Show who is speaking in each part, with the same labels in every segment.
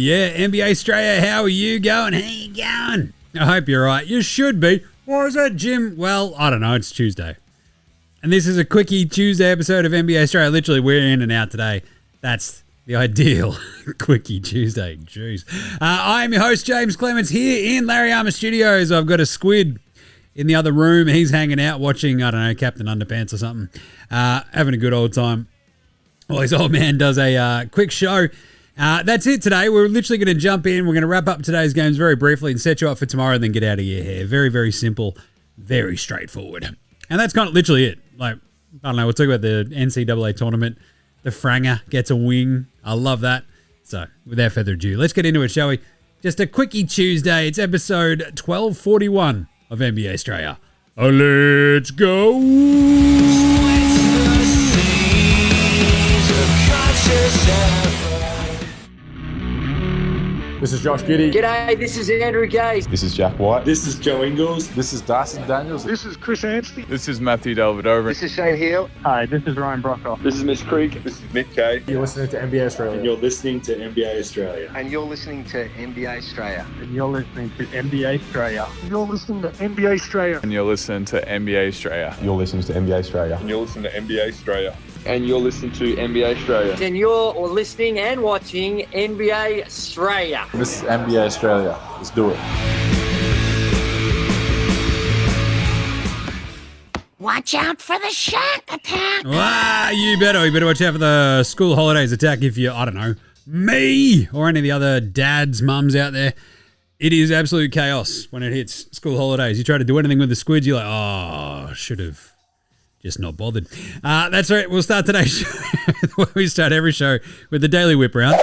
Speaker 1: yeah, NBA Straya, how are you going? How you going? I hope you're right. You should be. Or is that Jim? Well, I don't know. It's Tuesday. And this is a Quickie Tuesday episode of NBA Straya. Literally, we're in and out today. That's the ideal Quickie Tuesday. Jeez. I'm your host, James Clements, here in Larry Armour Studios. I've got a squid in the other room. He's hanging out watching, I don't know, Captain Underpants or something. Having a good old time. Well, his old man does a quick show. That's it today. We're literally going to jump in. We're going to wrap up today's games very briefly and set you up for tomorrow and then get out of your hair. Very, very simple. Very straightforward. And that's kind of literally it. Like, I don't know, we'll talk about the NCAA tournament. The Franger gets a wing. I love that. So, without further ado, let's get into it, shall we? Just a Quickie Tuesday. It's episode 1241 of NBA Straya. Let's go!
Speaker 2: This is Josh Giddey.
Speaker 3: G'day, this is Andrew Gay.
Speaker 4: This is Jack White.
Speaker 5: This is Joe Ingles.
Speaker 4: This is Darcy Daniels.
Speaker 6: This is Chris Anstey.
Speaker 7: This is Matthew Delvedova.
Speaker 3: This is Shane Hill.
Speaker 6: Hi, this is Ryan Brockhoff.
Speaker 5: This is Mitch Creek. This is Mick Kay.
Speaker 2: You're listening to NBA Australia.
Speaker 5: And you're listening to NBA Australia.
Speaker 3: And you're listening to NBA Straya.
Speaker 6: And you're listening to NBA Straya. You're listening to NBA Straya.
Speaker 7: And you're listening to NBA Straya.
Speaker 4: You're listening to NBA Australia.
Speaker 5: And you're listening to NBA Straya.
Speaker 8: And you're listening to NBA Straya.
Speaker 3: And you're listening and watching NBA Straya.
Speaker 4: This is NBA Australia. Let's do it.
Speaker 9: Watch out for the shark attack.
Speaker 1: You better watch out for the school holidays attack if you, I don't know, me or any of the other dads, mums out there. It is absolute chaos when it hits school holidays. You try to do anything with the squids, you're like, oh, should have just not bothered. That's right. We'll start today's show. We start every show with the daily whip round.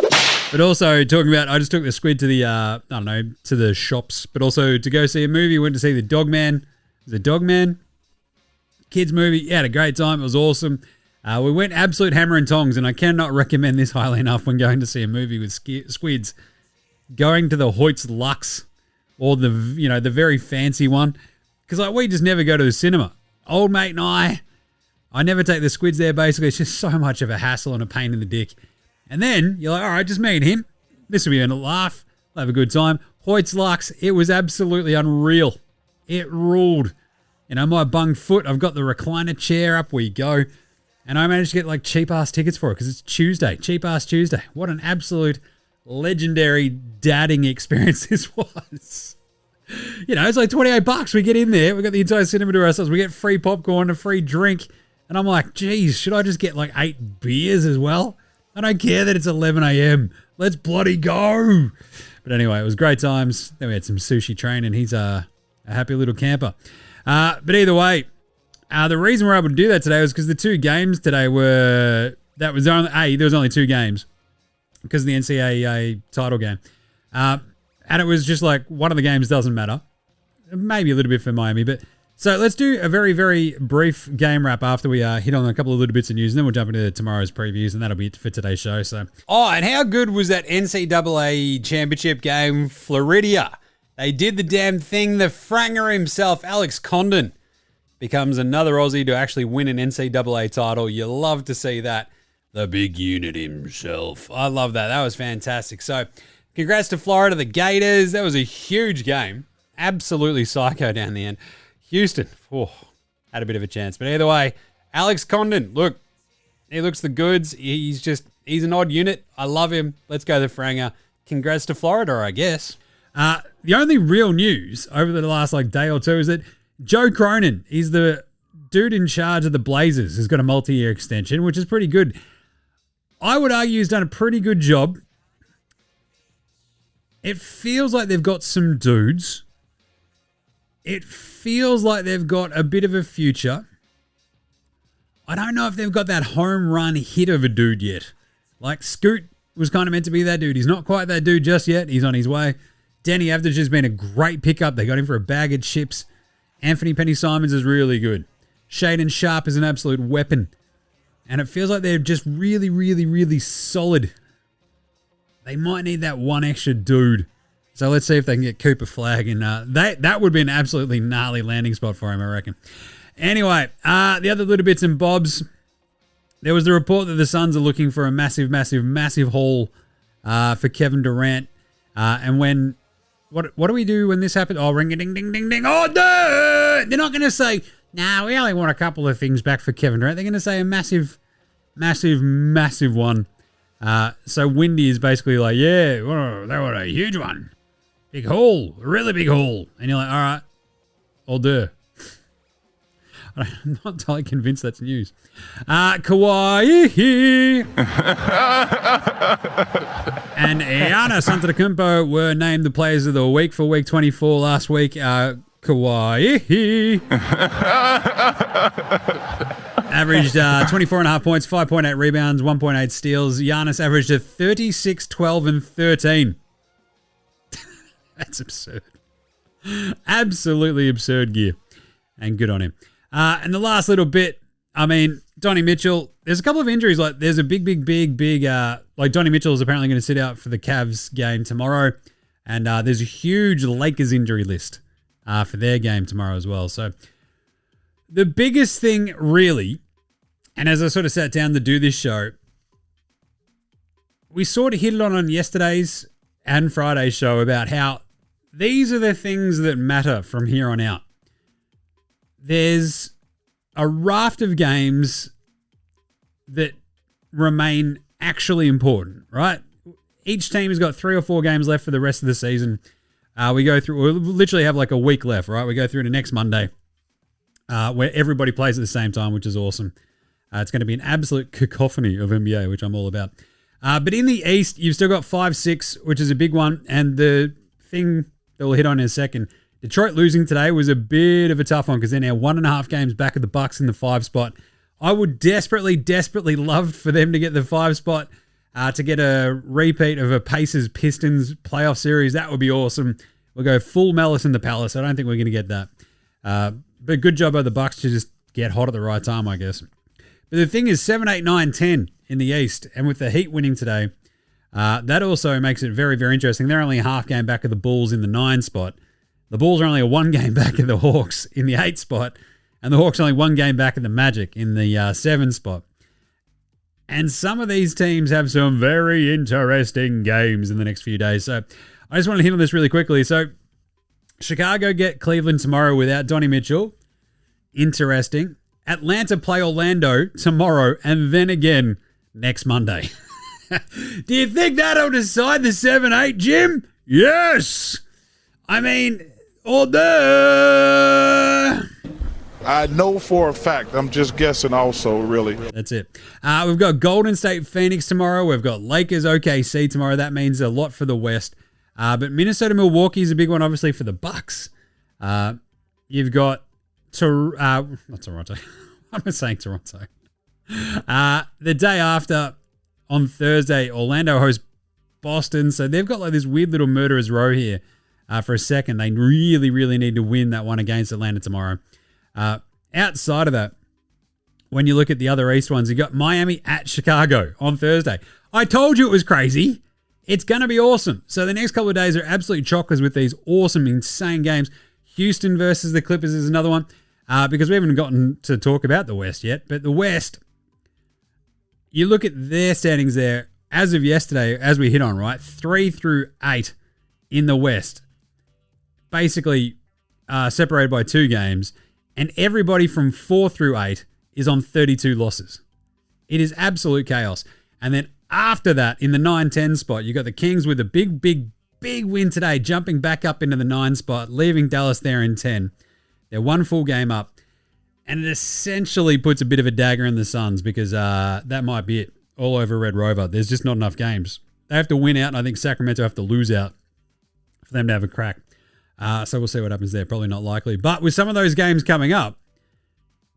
Speaker 1: But also talking about, I just took the squid to the, to the shops, but also to go see a movie. Went to see The Dogman. Is it Dogman? Kids movie. Yeah, had a great time. It was awesome. We went absolute hammer and tongs, and I cannot recommend this highly enough when going to see a movie with squids. Going to the Hoyt's Lux or the very fancy one. Because like we just never go to the cinema. Old mate and I never take the squids there, basically. It's just so much of a hassle and a pain in the dick. And then you're like, all right, just me and him. This will be a laugh. We'll have a good time. Hoyt's Lux, it was absolutely unreal. It ruled. My bung foot, I've got the recliner chair, up we go. And I managed to get like cheap-ass tickets for it because it's Tuesday. Cheap-ass Tuesday. What an absolute legendary dadding experience this was. It's like $28. We get in there. We got the entire cinema to ourselves. We get free popcorn, a free drink. And I'm like, geez, should I just get like 8 beers as well? I don't care that it's 11 a.m. Let's bloody go. But anyway, it was great times. Then we had some sushi training. He's a happy little camper. But either way, the reason we're able to do that today was because the 2 games today there was only 2 games because of the NCAA title game. And it was just like one of the games doesn't matter. Maybe a little bit for Miami, but so let's do a very, very brief game wrap after we hit on a couple of little bits of news, and then we'll jump into tomorrow's previews, and that'll be it for today's show. And how good was that NCAA championship game, Florida? They did the damn thing. The Franger himself, Alex Condon, becomes another Aussie to actually win an NCAA title. You love to see that. The big unit himself. I love that. That was fantastic. So congrats to Florida, the Gators. That was a huge game. Absolutely psycho down the end. Houston, had a bit of a chance. But either way, Alex Condon, look, he looks the goods. He's an odd unit. I love him. Let's go the Franger. Congrats to Florida, I guess. The only real news over the last day or two is that Joe Cronin, he's the dude in charge of the Blazers, has got a multi-year extension, which is pretty good. I would argue he's done a pretty good job. It feels like they've got some dudes. It feels like they've got a bit of a future. I don't know if they've got that home run hit of a dude yet. Like Scoot was kind of meant to be that dude. He's not quite that dude just yet. He's on his way. Danny Avdija has been a great pickup. They got him for a bag of chips. Anthony Penny-Simons is really good. Shaedon Sharp is an absolute weapon. And it feels like they're just really, really, really solid. They might need that one extra dude. So let's see if they can get Cooper Flagg. And that would be an absolutely gnarly landing spot for him, I reckon. Anyway, the other little bits and bobs. There was the report that the Suns are looking for a massive, massive, massive haul for Kevin Durant. And when what do we do when this happens? Oh, ring a ding ding ding ding. Oh, no! They're not going to say, "Nah, we only want a couple of things back for Kevin Durant." They're going to say a massive, massive, massive one. So Windy is basically like, "Yeah, whoa, that was a huge one. Big haul, a really big haul." And you're like, "All right, all do." I'm not entirely convinced that's news. Kawhi and Giannis Antetokounmpo were named the players of the week for week 24 last week. Kawhi averaged 24.5 points, 5.8 rebounds, 1.8 steals. Giannis averaged a 36, 12, and 13. That's absurd. Absolutely absurd gear. And good on him. And the last little bit, I mean, Donnie Mitchell, there's a couple of injuries. Like, there's a big, like Donnie Mitchell is apparently going to sit out for the Cavs game tomorrow. And there's a huge Lakers injury list for their game tomorrow as well. So the biggest thing really, and as I sort of sat down to do this show, we sort of hit it on yesterday's and Friday's show about how these are the things that matter from here on out. There's a raft of games that remain actually important, right? Each team has got 3 or 4 games left for the rest of the season. We literally have like a week left, right? We go through to next Monday where everybody plays at the same time, which is awesome. It's going to be an absolute cacophony of NBA, which I'm all about. But in the East, you've still got 5-6, which is a big one. And the thing that we'll hit on in a second, Detroit losing today was a bit of a tough one because they're now 1.5 games back of the Bucks in the 5 spot. I would desperately love for them to get the 5 spot, to get a repeat of a Pacers-Pistons playoff series. That would be awesome. We'll go full malice in the palace. I don't think we're going to get that. But good job by the Bucks to just get hot at the right time, I guess. But the thing is 7, 8, 9, 10 in the East. And with the Heat winning today, that also makes it very, very interesting. They're only a half game back of the Bulls in the 9 spot. The Bulls are only a 1 game back of the Hawks in the 8 spot, and the Hawks are only 1 game back of the Magic in the 7 spot. And some of these teams have some very interesting games in the next few days. So I just want to hit on this really quickly. So Chicago get Cleveland tomorrow without Donnie Mitchell. Interesting. Atlanta play Orlando tomorrow and then again next Monday. Do you think that'll decide the 7-8, Jim? Yes! I mean, I
Speaker 10: know for a fact. I'm just guessing also, really.
Speaker 1: That's it. We've got Golden State Phoenix tomorrow. We've got Lakers OKC tomorrow. That means a lot for the West. But Minnesota Milwaukee is a big one, obviously, for the Bucks. You've got not Toronto. I'm saying Toronto. The day after, on Thursday, Orlando hosts Boston. So they've got like this weird little murderer's row here. For a second, they really, really need to win that one against Atlanta tomorrow. Outside of that, when you look at the other East ones, you got Miami at Chicago on Thursday. I told you it was crazy. It's going to be awesome. So the next couple of days are absolute chockers with these awesome, insane games. Houston versus the Clippers is another one because we haven't gotten to talk about the West yet. But the West, you look at their standings there as of yesterday, as we hit on, right? 3 through 8 in the West. Basically separated by 2 games, and everybody from 4 through 8 is on 32 losses. It is absolute chaos. And then after that, in the 9-10 spot, you got the Kings with a big win today, jumping back up into the 9 spot, leaving Dallas there in 10. They're 1 full game up, and it essentially puts a bit of a dagger in the Suns because that might be it all over Red Rover. There's just not enough games. They have to win out, and I think Sacramento have to lose out for them to have a crack. So we'll see what happens there. Probably not likely. But with some of those games coming up,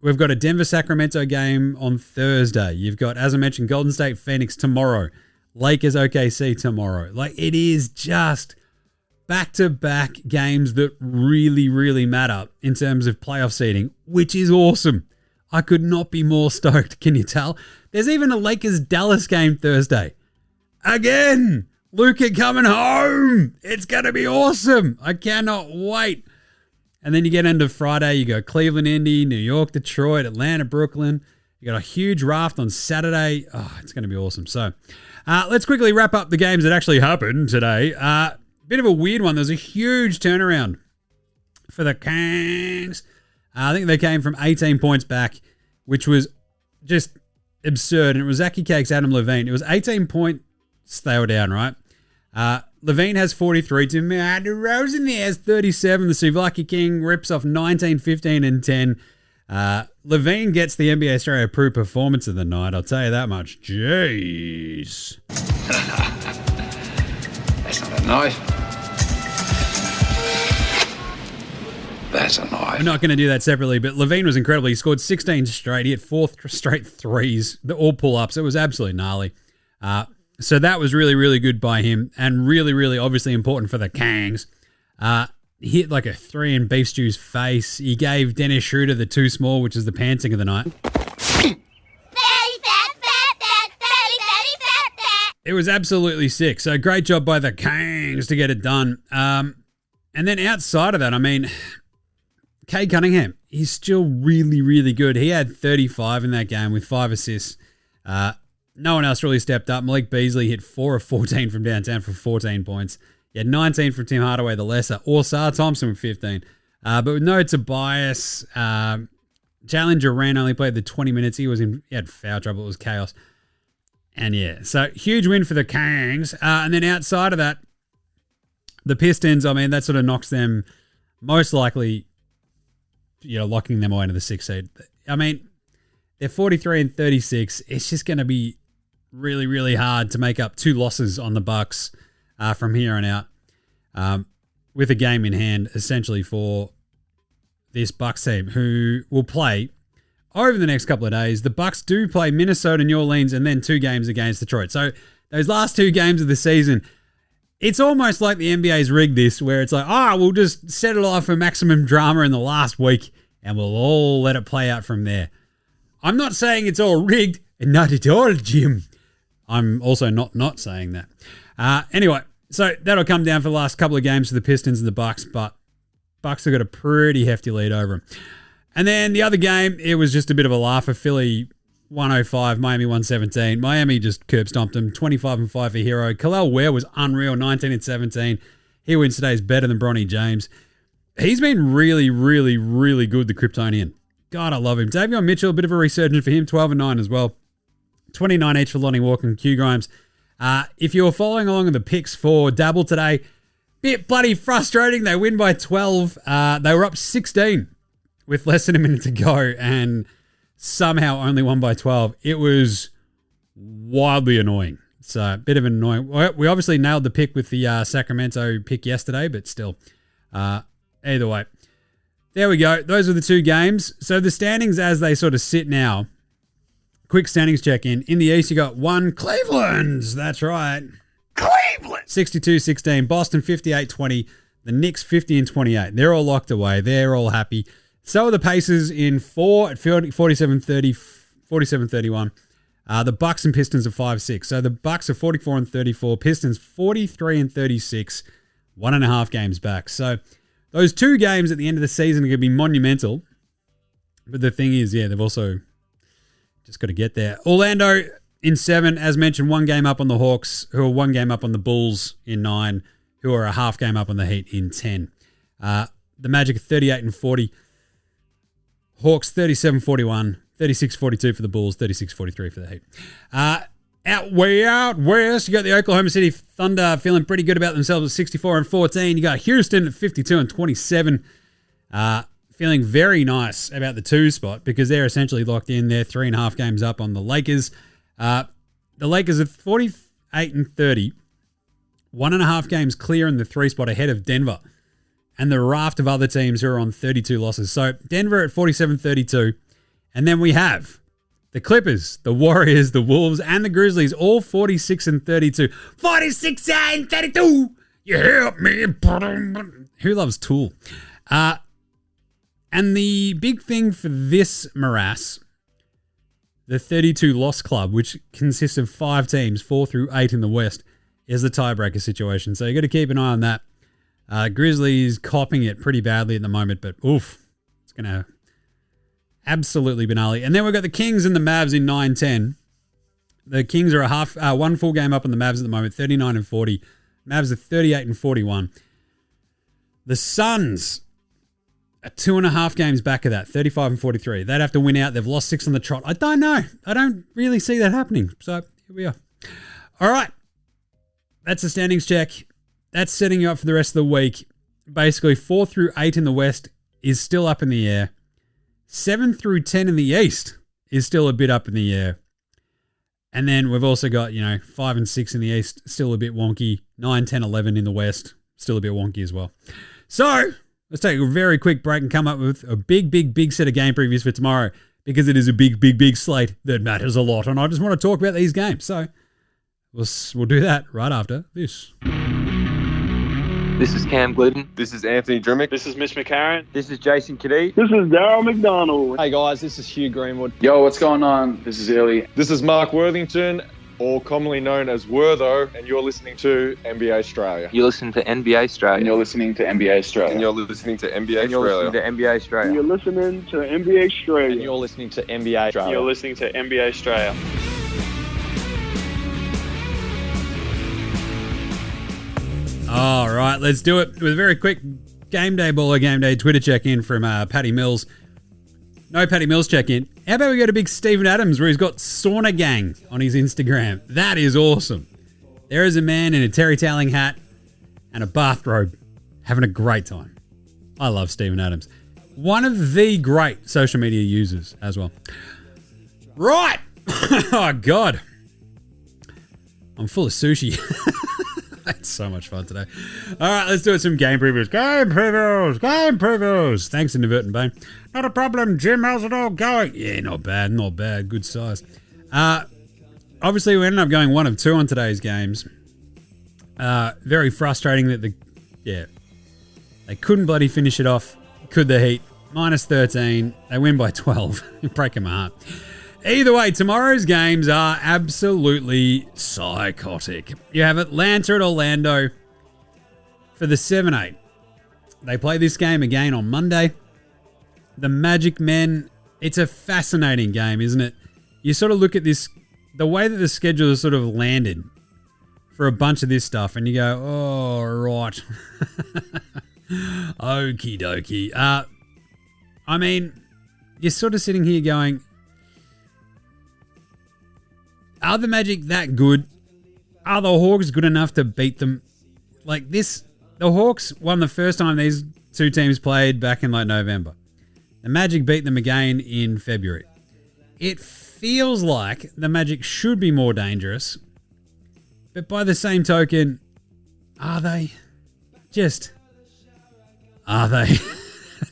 Speaker 1: we've got a Denver-Sacramento game on Thursday. You've got, as I mentioned, Golden State Phoenix tomorrow. Lakers OKC tomorrow. Like, it is just back-to-back games that really, really matter in terms of playoff seeding, which is awesome. I could not be more stoked. Can you tell? There's even a Lakers-Dallas game Thursday. Again! Luka coming home. It's going to be awesome. I cannot wait. And then you get into Friday. You got Cleveland, Indy, New York, Detroit, Atlanta, Brooklyn. You got a huge raft on Saturday. Oh, it's going to be awesome. So Let's quickly wrap up the games that actually happened today. Bit of a weird one. There's a huge turnaround for the Kangs. I think they came from 18 points back, which was just absurd. And it was Aki Cakes, Adam Levine. It was 18 points they were down, right? Levine has 43. DeMar DeRozan there has 37. The Souvlaki King rips off 19, 15, and 10. Levine gets the NBA Straya Pro performance of the night. I'll tell you that much. Jeez.
Speaker 11: That's not a knife. That's a knife.
Speaker 1: I'm not going to do that separately, but Levine was incredible. He scored 16 straight. He had 4 straight threes. They're all pull-ups. It was absolutely gnarly. So that was really, really good by him and really, really obviously important for the Kangs. He hit like a 3 in Beef Stew's face. He gave Dennis Schroeder the 2 small, which is the pantsing of the night. It was absolutely sick. So great job by the Kangs to get it done. And then outside of that, I mean, Cade Cunningham, he's still really, really good. He had 35 in that game with 5 assists. No one else really stepped up. Malik Beasley hit 4 of 14 from downtown for 14 points. He had 19 from Tim Hardaway, the lesser. Orsar Thompson with 15. But with no Tobias, Jalen Duran only played the 20 minutes. He had foul trouble. It was chaos. And yeah, so huge win for the Kangs. And then outside of that, the Pistons, I mean, that sort of knocks them most likely, locking them away into the 6th seed. I mean, they're 43 and 36. It's just going to be really, really hard to make up 2 losses on the Bucks from here on out, with a game in hand, essentially, for this Bucks team, who will play over the next couple of days. The Bucks do play Minnesota, New Orleans, and then 2 games against Detroit. So those last 2 games of the season, it's almost like the NBA's rigged this, where it's like, we'll just set it off for maximum drama in the last week, and we'll all let it play out from there. I'm not saying it's all rigged, and not at all, Jim. I'm also not saying that. Anyway, so that'll come down for the last couple of games for the Pistons and the Bucks, but Bucks have got a pretty hefty lead over them. And then the other game, it was just a bit of a laugher. Philly 105, Miami 117. Miami just curb stomped them, 25-5 for Hero. Khalil Ware was unreal, 19-17. He wins today's better than Bronny James. He's been really, really, really good, the Kryptonian. God, I love him. Davion Mitchell, a bit of a resurgence for him, 12-9 as well. 29 each for Lonnie Walker and Q Grimes. If you're following along with the picks for Dabble today, bit bloody frustrating. They win by 12. They were up 16 with less than a minute to go and somehow only won by 12. It was wildly annoying. So a bit of an annoying. We obviously nailed the pick with the Sacramento pick yesterday, but still, either way. There we go. Those are the 2 games. So the standings as they sort of sit now. Quick standings check-in. In the East, you got 1 Cleveland. That's right.
Speaker 11: Cleveland!
Speaker 1: 62-16. Boston 58-20. The Knicks 50-28. They're all locked away. They're all happy. So are the Pacers in 4 at 47-30, 47-31. The Bucks and Pistons are 5-6. So the Bucks are 44-34. Pistons 43-36. 1.5 games back. So those 2 games at the end of the season are going to be monumental. But the thing is, they've also just got to get there. Orlando in 7, as mentioned, 1 game up on the Hawks, who are 1 game up on the Bulls in 9, who are a half game up on the Heat in 10. The Magic are 38-40. Hawks 37-41. 36-42 for the Bulls. 36-43 for the Heat. Way out west, you got the Oklahoma City Thunder feeling pretty good about themselves at 64-14. You got Houston at 52-27. Feeling very nice about the 2 spot because they're essentially locked in. They're 3.5 games up on the Lakers. The Lakers are 48-30. 1.5 games clear in the 3 spot ahead of Denver and the raft of other teams who are on 32 losses. So Denver at 47-32. And then we have the Clippers, the Warriors, the Wolves, and the Grizzlies, all 46-32. 46-32! You help me. Who loves Tool? And the big thing for this morass, the 32 loss club, which consists of 5 teams, 4 through 8 in the West, is the tiebreaker situation. So you got to keep an eye on that. Grizzlies copping it pretty badly at the moment, but oof, it's going to absolutely banally. And then we've got the Kings and the Mavs in 9-10. The Kings are one full game up on the Mavs at the moment, 39-40. Mavs are 38-41. The Suns are 2.5 games back of that, 35-43. They'd have to win out. They've lost 6 on the trot. I don't know. I don't really see that happening. So here we are. All right. That's the standings check. That's setting you up for the rest of the week. Basically, 4 through 8 in the West is still up in the air. 7 through 10 in the East is still a bit up in the air. And then we've also got, 5 and 6 in the East, still a bit wonky. 9, 10, 11 in the West, still a bit wonky as well. So, let's take a very quick break and come up with a big set of game previews for tomorrow, because it is a big slate that matters a lot. And I just want to talk about these games. So, we'll do that right after this.
Speaker 8: This is Cam Glidden.
Speaker 5: This is Anthony Drimmick.
Speaker 6: This is Mitch McCarron.
Speaker 8: This is Jason Kadee.
Speaker 6: This is Darryl McDonald.
Speaker 7: Hey guys, this is Hugh Greenwood.
Speaker 11: Yo, what's going on? This is Illy.
Speaker 4: This is Mark Worthington, or commonly known as Wortho, and you're listening to NBA Straya.
Speaker 8: You're listening to NBA Straya.
Speaker 11: And you're listening to NBA Straya.
Speaker 5: And you're listening to NBA
Speaker 8: And you're listening to
Speaker 5: Australia.
Speaker 8: NBA Straya.
Speaker 6: You're listening to NBA Straya.
Speaker 7: And you're listening to NBA Australia.
Speaker 6: You're listening to NBA Straya.
Speaker 1: All right, let's do it with a very quick Game Day Baller Game Day Twitter check-in from Patty Mills. No Patty Mills check-in. How about we go to big Stephen Adams, where he's got Sauna Gang on his Instagram. That is awesome. There is a man in a terry toweling hat and a bathrobe having a great time. I love Stephen Adams. One of the great social media users as well. Right. Oh, God. I'm full of sushi. It's so much fun today. All right, let's do it. Some game previews. Game previews. Thanks, Inadvertent Bane. Not a problem, Jim. How's it all going? Yeah, not bad. Good size. Obviously, we ended up going 1 of 2 on today's games. Very frustrating that they couldn't bloody finish it off. Could the Heat? Minus 13. They win by 12. Breaking my heart. Either way, tomorrow's games are absolutely psychotic. You have Atlanta at Orlando for the 7-8. They play this game again on Monday. The Magic Men, it's a fascinating game, isn't it? You sort of look at this, the way that the schedule is sort of landed for a bunch of this stuff, and you go, oh, right. Okie dokie. I mean, you're sort of sitting here going, are the Magic that good? Are the Hawks good enough to beat them? Like this, the Hawks won the first time these two teams played back in like November. The Magic beat them again in February. It feels like the Magic should be more dangerous. But by the same token, are they? Just, are they?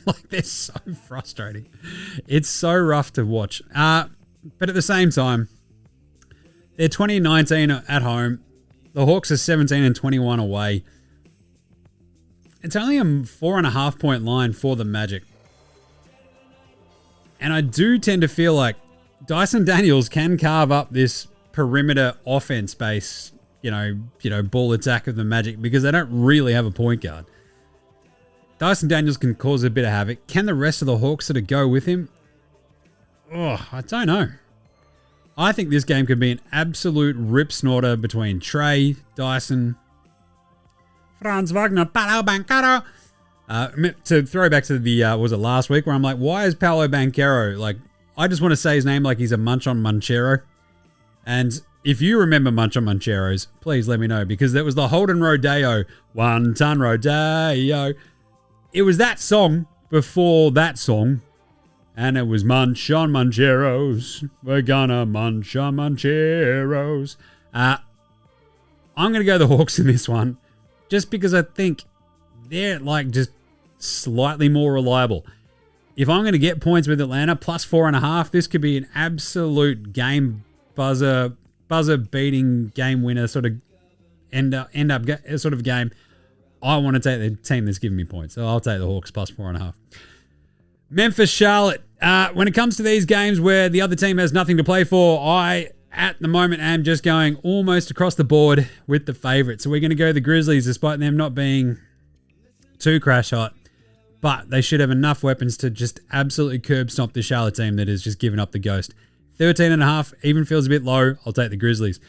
Speaker 1: Like, they're so frustrating. It's so rough to watch. But at the same time, they're 20-19 at home. The Hawks are 17-21 away. It's only a 4.5 point line for the Magic. And I do tend to feel like Dyson Daniels can carve up this perimeter offense base, ball attack of the Magic, because they don't really have a point guard. Dyson Daniels can cause a bit of havoc. Can the rest of the Hawks sort of go with him? Oh, I don't know. I think this game could be an absolute rip snorter between Trey, Dyson, Franz Wagner, Paolo Banchero. To throw back to the, was it last week, where I'm like, why is Paolo Banchero, like, I just want to say his name like he's a Munch on Munchero. And if you remember Munch on Muncheros, please let me know, because that was the Holden Rodeo, 1 ton Rodeo. It was that song before that song. And it was Munch on Muncheros. We're gonna munch on Muncheros. I'm going to go the Hawks in this one, just because I think they're like just slightly more reliable. If I'm going to get points with Atlanta, plus 4.5, this could be an absolute game buzzer beating game winner sort of end up sort of game. I want to take the team that's giving me points, so I'll take the Hawks plus 4.5. Memphis, Charlotte. When it comes to these games where the other team has nothing to play for, I, at the moment, am just going almost across the board with the favourite. So we're going to go the Grizzlies, despite them not being too crash hot. But they should have enough weapons to just absolutely curb stomp the Charlotte team that has just given up the ghost. 13.5 even feels a bit low. I'll take the Grizzlies.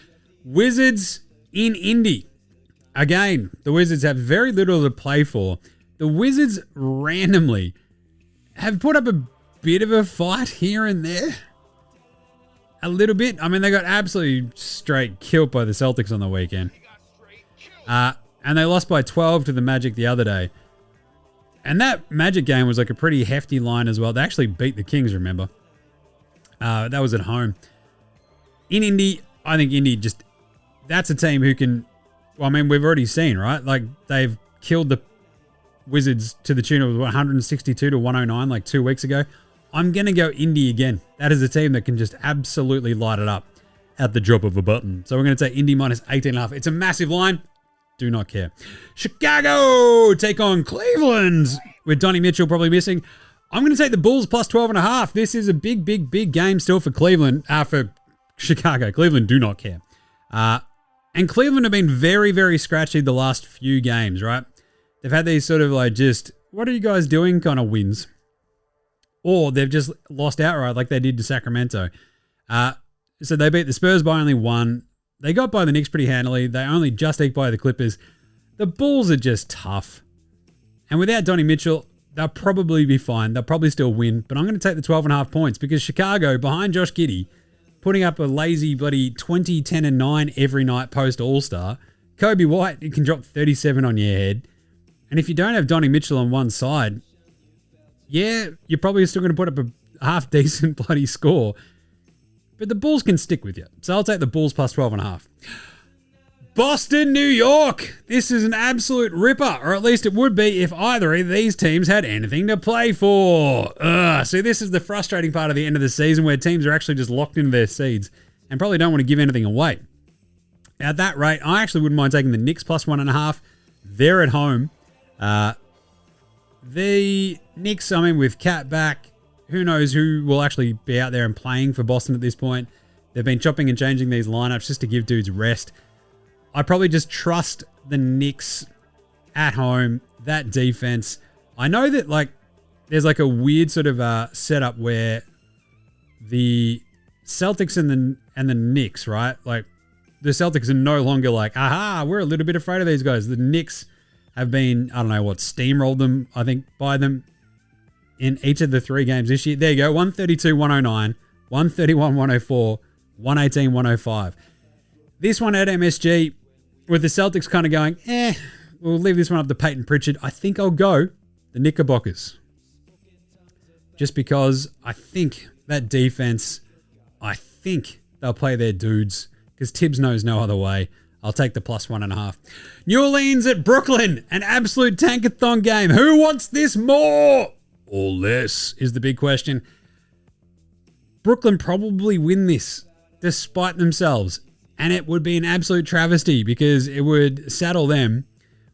Speaker 1: Wizards in Indy. Again, the Wizards have very little to play for. The Wizards randomly have put up a bit of a fight here and there. A little bit. I mean, they got absolutely straight killed by the Celtics on the weekend. And they lost by 12 to the Magic the other day. And that Magic game was like a pretty hefty line as well. They actually beat the Kings, remember? That was at home. In Indy, I think Indy just... That's a team who can... Well, I mean, we've already seen, right? Like, they've killed the Wizards to the tune of 162 to 109 like 2 weeks ago. I'm going to go Indy again. That is a team that can just absolutely light it up at the drop of a button. So we're going to take Indy minus 18.5. It's a massive line. Do not care. Chicago take on Cleveland with Donnie Mitchell probably missing. I'm going to take the Bulls plus 12.5. This is a big, big, big game still for Cleveland. For Chicago. Cleveland do not care. And Cleveland have been very, very scratchy the last few games, right? They've had these sort of like just, what are you guys doing kind of wins. Or they've just lost outright like they did to Sacramento. So they beat the Spurs by only 1. They got by the Knicks pretty handily. They only just eked by the Clippers. The Bulls are just tough. And without Donnie Mitchell, they'll probably be fine. They'll probably still win. But I'm going to take the 12.5 points because Chicago, behind Josh Giddey, putting up a lazy bloody 20, 10, and 9 every night post All-Star. Kobe White, it can drop 37 on your head. And if you don't have Donnie Mitchell on one side, yeah, you're probably still going to put up a half-decent bloody score. But the Bulls can stick with you. So I'll take the Bulls plus 12.5. Boston, New York. This is an absolute ripper. Or at least it would be if either of these teams had anything to play for. See, this is the frustrating part of the end of the season where teams are actually just locked into their seeds and probably don't want to give anything away. At that rate, I actually wouldn't mind taking the Knicks plus 1.5. They're at home. The Knicks, I mean, with Cat back, who knows who will actually be out there and playing for Boston at this point. They've been chopping and changing these lineups just to give dudes rest. I probably just trust the Knicks at home, that defense. I know that like there's like a weird sort of setup where the Celtics and the Knicks, right? Like the Celtics are no longer like, aha, we're a little bit afraid of these guys. The Knicks have been, I don't know what, steamrolled them, I think, by them in each of the 3 games this year. There you go, 132-109, 131-104, 118-105. This one at MSG, with the Celtics kind of going, we'll leave this one up to Peyton Pritchard. I think I'll go the Knickerbockers. Just because I think that defense, I think they'll play their dudes because Tibbs knows no other way. I'll take the plus 1.5. New Orleans at Brooklyn, an absolute tankathon game. Who wants this more or less is the big question. Brooklyn probably win this despite themselves. And it would be an absolute travesty because it would saddle them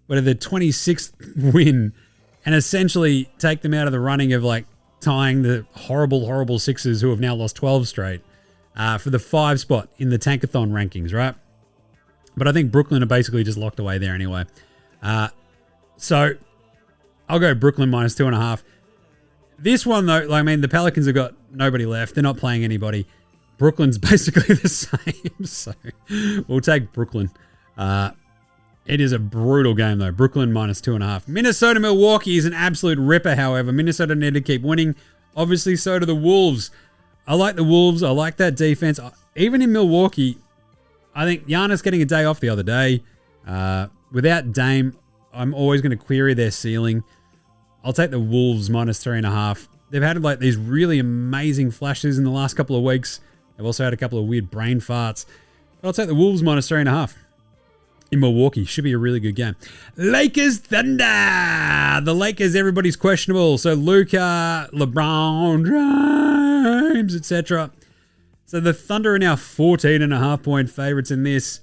Speaker 1: with the 26th win and essentially take them out of the running of like tying the horrible, horrible Sixers who have now lost 12 straight for the 5 spot in the tankathon rankings, right? But I think Brooklyn are basically just locked away there anyway. So I'll go Brooklyn minus 2.5. This one though, like, I mean, the Pelicans have got nobody left. They're not playing anybody. Brooklyn's basically the same, so we'll take Brooklyn. It is a brutal game, though. Brooklyn minus 2.5. Minnesota, Milwaukee is an absolute ripper, however. Minnesota need to keep winning. Obviously, so do the Wolves. I like the Wolves. I like that defense. Even in Milwaukee, I think Giannis getting a day off the other day. Without Dame, I'm always going to query their ceiling. I'll take the Wolves minus 3.5. They've had like these really amazing flashes in the last couple of weeks. They've also had a couple of weird brain farts. But I'll take the Wolves minus 3.5. In Milwaukee. Should be a really good game. Lakers Thunder. The Lakers, everybody's questionable. So Luka, LeBron James, etc. So the Thunder are now 14.5 point favorites in this.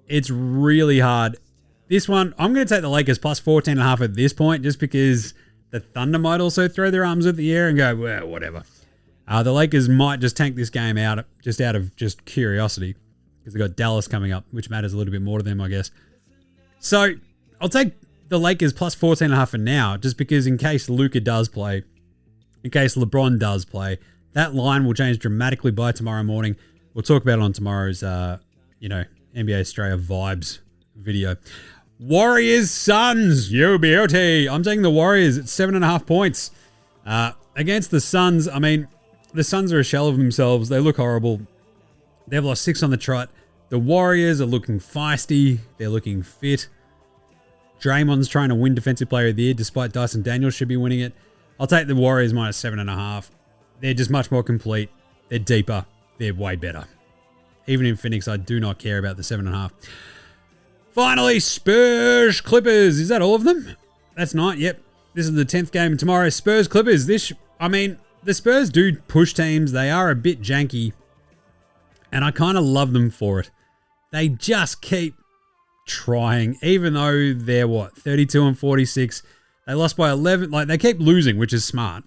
Speaker 1: It's really hard. This one, I'm going to take the Lakers plus 14.5 at this point just because the Thunder might also throw their arms at the air and go, well, whatever. The Lakers might just tank this game out of just curiosity because they've got Dallas coming up, which matters a little bit more to them, I guess. So I'll take the Lakers plus 14.5 for now, just because in case Luka does play, in case LeBron does play, That line will change dramatically by tomorrow morning. We'll talk about it on tomorrow's, NBA Straya vibes video. Warriors Suns, you beauty. I'm taking the Warriors at 7.5 points against the Suns. I mean, the Suns are a shell of themselves. They look horrible. They've lost 6 on the trot. The Warriors are looking feisty. They're looking fit. Draymond's trying to win Defensive Player of the Year, despite Dyson Daniels should be winning it. I'll take the Warriors minus 7.5. They're just much more complete. They're deeper. They're way better. Even in Phoenix, I do not care about the 7.5. Finally, Spurs Clippers. Is that all of them? That's not. Yep. This is the 10th game tomorrow. Spurs Clippers. The Spurs do push teams. They are a bit janky. And I kind of love them for it. They just keep trying, even though they're 32 and 46. They lost by 11. They keep losing, which is smart.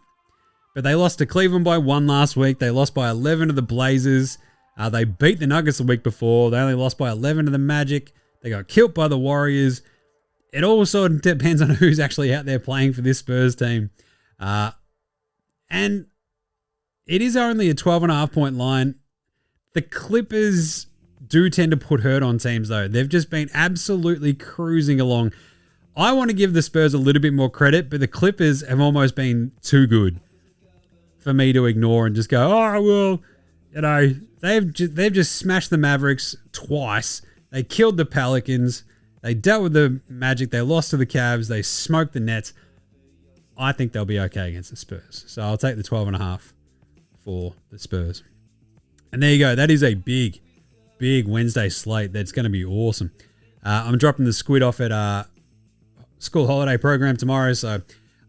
Speaker 1: But they lost to Cleveland by 1 last week. They lost by 11 to the Blazers. They beat the Nuggets the week before. They only lost by 11 to the Magic. They got killed by the Warriors. It all sort of depends on who's actually out there playing for this Spurs team. And it is only a 12.5 point line. The Clippers do tend to put hurt on teams, though. They've just been absolutely cruising along. I want to give the Spurs a little bit more credit, but the Clippers have almost been too good for me to ignore and just go, oh, well, they've just smashed the Mavericks twice. They killed the Pelicans. They dealt with the Magic. They lost to the Cavs. They smoked the Nets. I think they'll be okay against the Spurs. So I'll take the 12.5 for the Spurs. And there you go. That is a big Wednesday slate. That's going to be awesome. I'm dropping the squid off at school holiday program tomorrow. So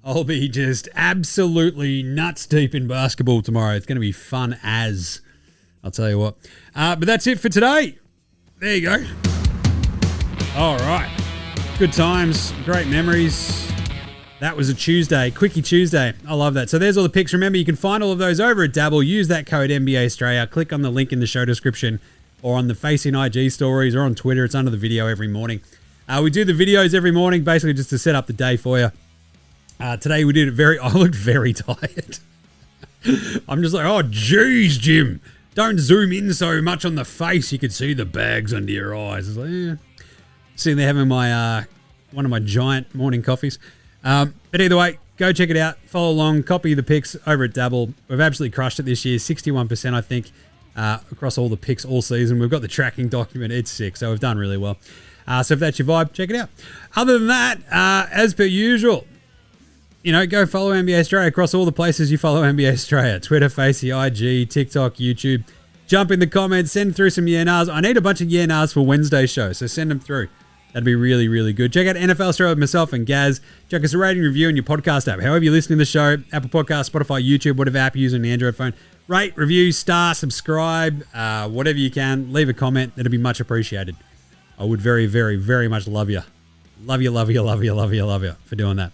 Speaker 1: I'll be just absolutely nuts deep in basketball tomorrow. It's going to be fun as, I'll tell you what. But that's it for today. There you go. All right. Good times. Great memories. That was a Tuesday. Quickie Tuesday. I love that. So there's all the picks. Remember, you can find all of those over at Dabble. Use that code NBA Straya. Click on the link in the show description or on the Facing IG stories or on Twitter. It's under the video every morning. We do the videos every morning, basically just to set up the day for you. Today we did it I looked very tired. I'm just like, oh, geez, Jim. Don't zoom in so much on the face. You can see the bags under your eyes. It's like, yeah. Sitting there having my one of my giant morning coffees. But either way, go check it out. Follow along. Copy the picks over at Dabble. We've absolutely crushed it this year. 61%, I think, across all the picks all season. We've got the tracking document. It's sick. So we've done really well. So if that's your vibe, check it out. Other than that, as per usual, go follow NBA Straya across all the places you follow NBA Straya. Twitter, Facey, IG, TikTok, YouTube. Jump in the comments. Send through some yeah-nahs. I need a bunch of yeah-nahs for Wednesday's show, so send them through. That'd be really, really good. Check out NFL Straya with myself and Gaz. Check us a rating review on your podcast app. However you're listening to the show, Apple Podcasts, Spotify, YouTube, whatever app you're using on the Android phone. Rate, review, star, subscribe, whatever you can. Leave a comment. That'd be much appreciated. I would very, very, very much love you. Love you for doing that.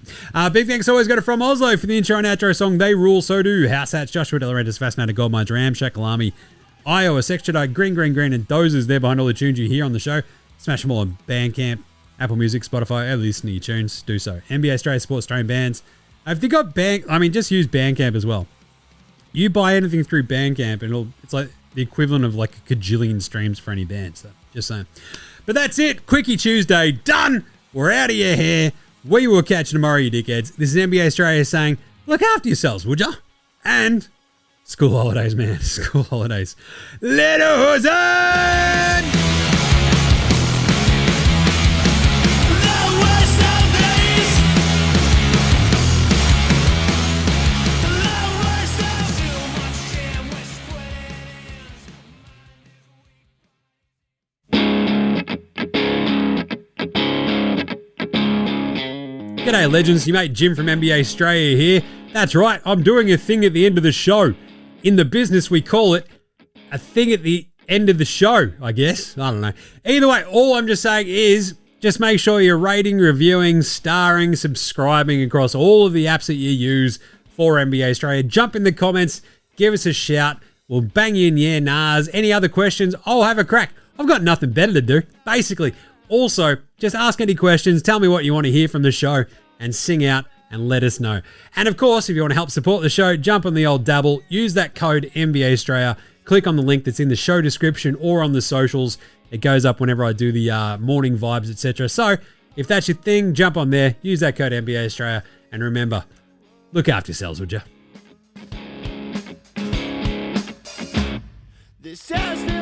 Speaker 1: Big thanks always go to From Oslo for the intro and outro song. They Rule, So Do. Househats, Joshua De Laurentiis, Fascinated Goldmines, Ramshackle Army, Iowa, Sex Jedi, Green, and Dozers. They're behind all the tunes you hear on the show. Smash them all on Bandcamp, Apple Music, Spotify. Ever listen to your tunes, do so. NBA Straya supports Australian bands. If they got just use Bandcamp as well. You buy anything through Bandcamp and it's like the equivalent of like a kajillion streams for any band. So just saying. But that's it. Quickie Tuesday done. We're out of your hair. We will catch you tomorrow, you dickheads. This is NBA Straya saying, look after yourselves, would ya? And school holidays, man. School holidays. Little Hosen! G'day legends, your mate Jim from NBA Straya here. That's right, I'm doing a thing at the end of the show. In the business we call it a thing at the end of the show, I guess. I don't know. Either way, all I'm just saying is just make sure you're rating, reviewing, starring, subscribing across all of the apps that you use for NBA Straya. Jump in the comments, give us a shout. We'll bang you in yeah, nahs. Any other questions? I'll have a crack. I've got nothing better to do, basically. Also, just ask any questions, tell me what you want to hear from the show, and sing out and let us know. And of course, if you want to help support the show, jump on the old dabble, use that code NBA Straya, click on the link that's in the show description or on the socials. It goes up whenever I do the morning vibes, etc. So if that's your thing, jump on there, use that code NBA Straya, and remember, look after yourselves, would you?
Speaker 12: This has